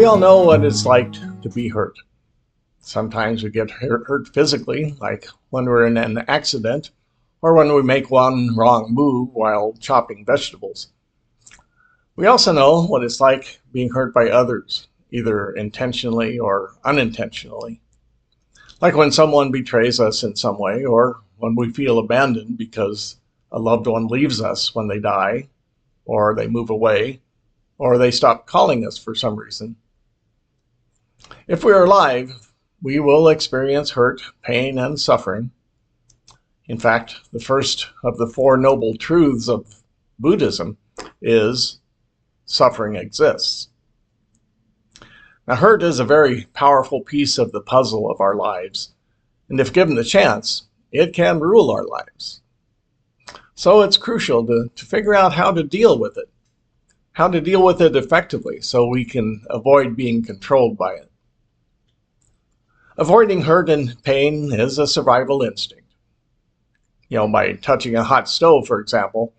all know what it's like to be hurt. Sometimes we get hurt physically, like when we're in an accident or when we make one wrong move while chopping vegetables. We also know what it's like being hurt by others, either intentionally or unintentionally. Like when someone betrays us in some way, or when we feel abandoned because a loved one leaves us when they die, or they move away, or they stop calling us for some reason. If we are alive, we will experience hurt, pain, and suffering. In fact, the first of the Four Noble Truths of Buddhism is suffering exists. Now, hurt is a very powerful piece of the puzzle of our lives, and if given the chance, it can rule our lives. So it's crucial to figure out how to deal with it, how to deal with it effectively so we can avoid being controlled by it. Avoiding hurt and pain is a survival instinct. By touching a hot stove, for example,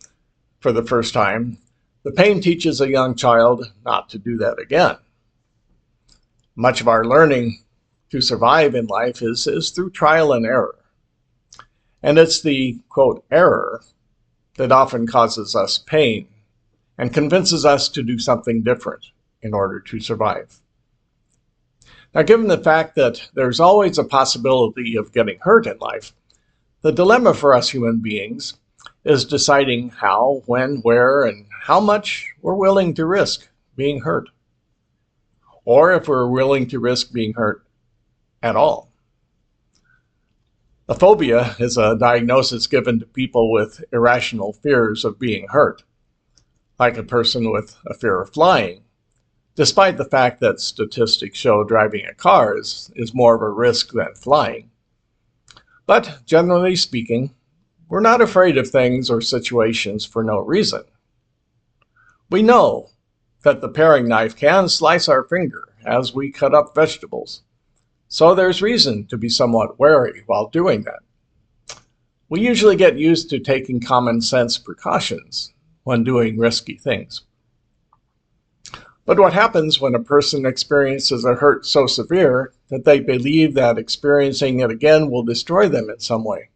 for the first time, the pain teaches a young child not to do that again. Much of our learning to survive in life is through trial and error. And it's the, quote, error that often causes us pain and convinces us to do something different in order to survive. Now, given the fact that there's always a possibility of getting hurt in life, the dilemma for us human beings is deciding how, when, where, and how much we're willing to risk being hurt, or if we're willing to risk being hurt at all. A phobia is a diagnosis given to people with irrational fears of being hurt, like a person with a fear of flying, despite the fact that statistics show driving a car is more of a risk than flying. But generally speaking, we're not afraid of things or situations for no reason. We know that the paring knife can slice our finger as we cut up vegetables, so there's reason to be somewhat wary while doing that. We usually get used to taking common sense precautions when doing risky things. But what happens when a person experiences a hurt so severe that they believe that experiencing it again will destroy them in some way?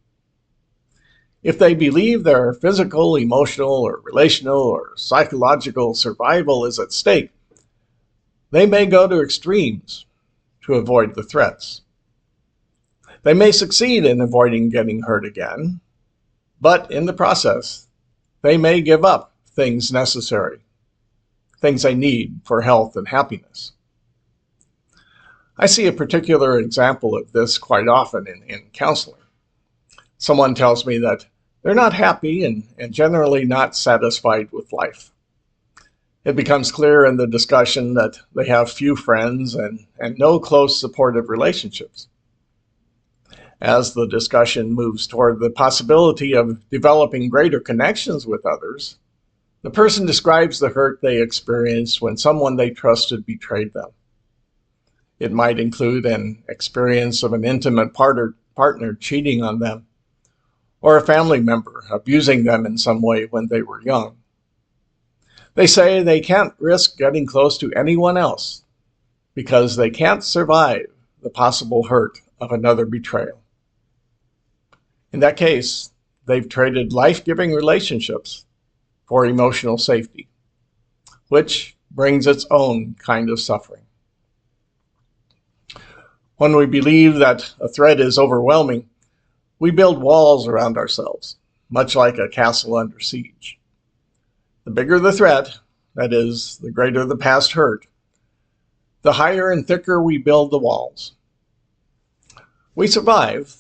If they believe their physical, emotional, or relational, or psychological survival is at stake, they may go to extremes to avoid the threats. They may succeed in avoiding getting hurt again, but in the process, they may give up things necessary, things they need for health and happiness. I see a particular example of this quite often in counseling. Someone tells me that they're not happy and generally not satisfied with life. It becomes clear in the discussion that they have few friends and no close supportive relationships. As the discussion moves toward the possibility of developing greater connections with others, the person describes the hurt they experienced when someone they trusted betrayed them. It might include an experience of an intimate partner cheating on them, or a family member abusing them in some way when they were young. They say they can't risk getting close to anyone else because they can't survive the possible hurt of another betrayal. In that case, they've traded life-giving relationships for emotional safety, which brings its own kind of suffering. When we believe that a threat is overwhelming, we build walls around ourselves, much like a castle under siege. The bigger the threat, that is, the greater the past hurt, the higher and thicker we build the walls. We survive,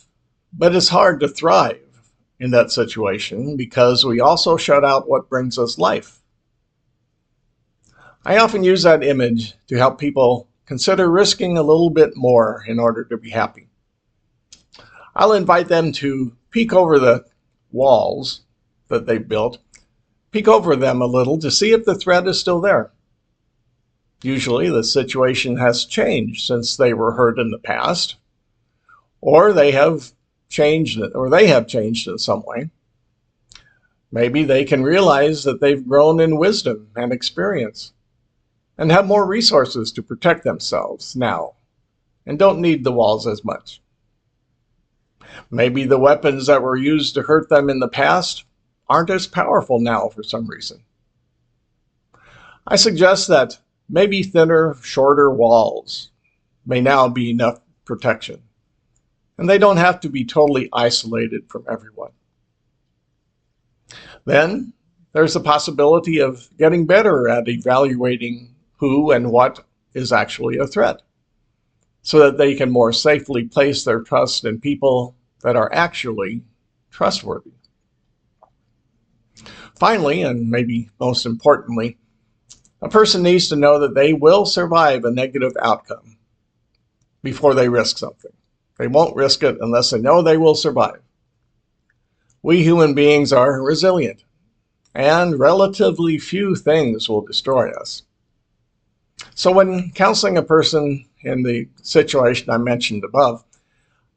but it's hard to thrive in that situation because we also shut out what brings us life. I often use that image to help people consider risking a little bit more in order to be happy. I'll invite them to peek over the walls that they've built, peek over them a little to see if the threat is still there. Usually the situation has changed since they were hurt in the past, or they have changed in some way. Maybe they can realize that they've grown in wisdom and experience. and have more resources to protect themselves now and don't need the walls as much. Maybe the weapons that were used to hurt them in the past aren't as powerful now for some reason. I suggest that maybe thinner, shorter walls may now be enough protection, and they don't have to be totally isolated from everyone. Then there's the possibility of getting better at evaluating who and what is actually a threat, so that they can more safely place their trust in people that are actually trustworthy. Finally, and maybe most importantly, a person needs to know that they will survive a negative outcome before they risk something. They won't risk it unless they know they will survive. We human beings are resilient, and relatively few things will destroy us. So when counseling a person in the situation I mentioned above,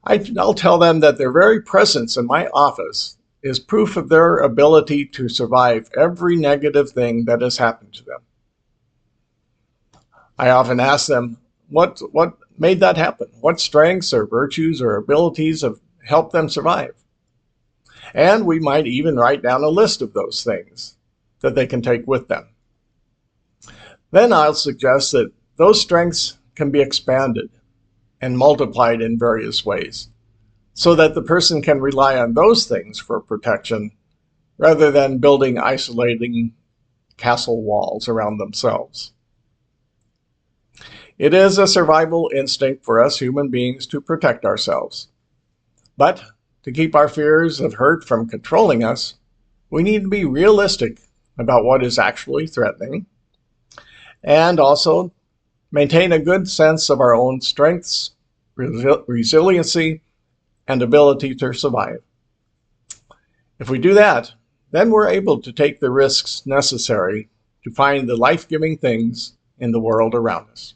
I'll tell them that their very presence in my office is proof of their ability to survive every negative thing that has happened to them. I often ask them, what made that happen? What strengths or virtues or abilities have helped them survive? And we might even write down a list of those things that they can take with them. Then I'll suggest that those strengths can be expanded and multiplied in various ways, so that the person can rely on those things for protection rather than building isolating castle walls around themselves. It is a survival instinct for us human beings to protect ourselves. But to keep our fears of hurt from controlling us, we need to be realistic about what is actually threatening, and also maintain a good sense of our own strengths, resiliency, and ability to survive. If we do that, then we're able to take the risks necessary to find the life-giving things in the world around us.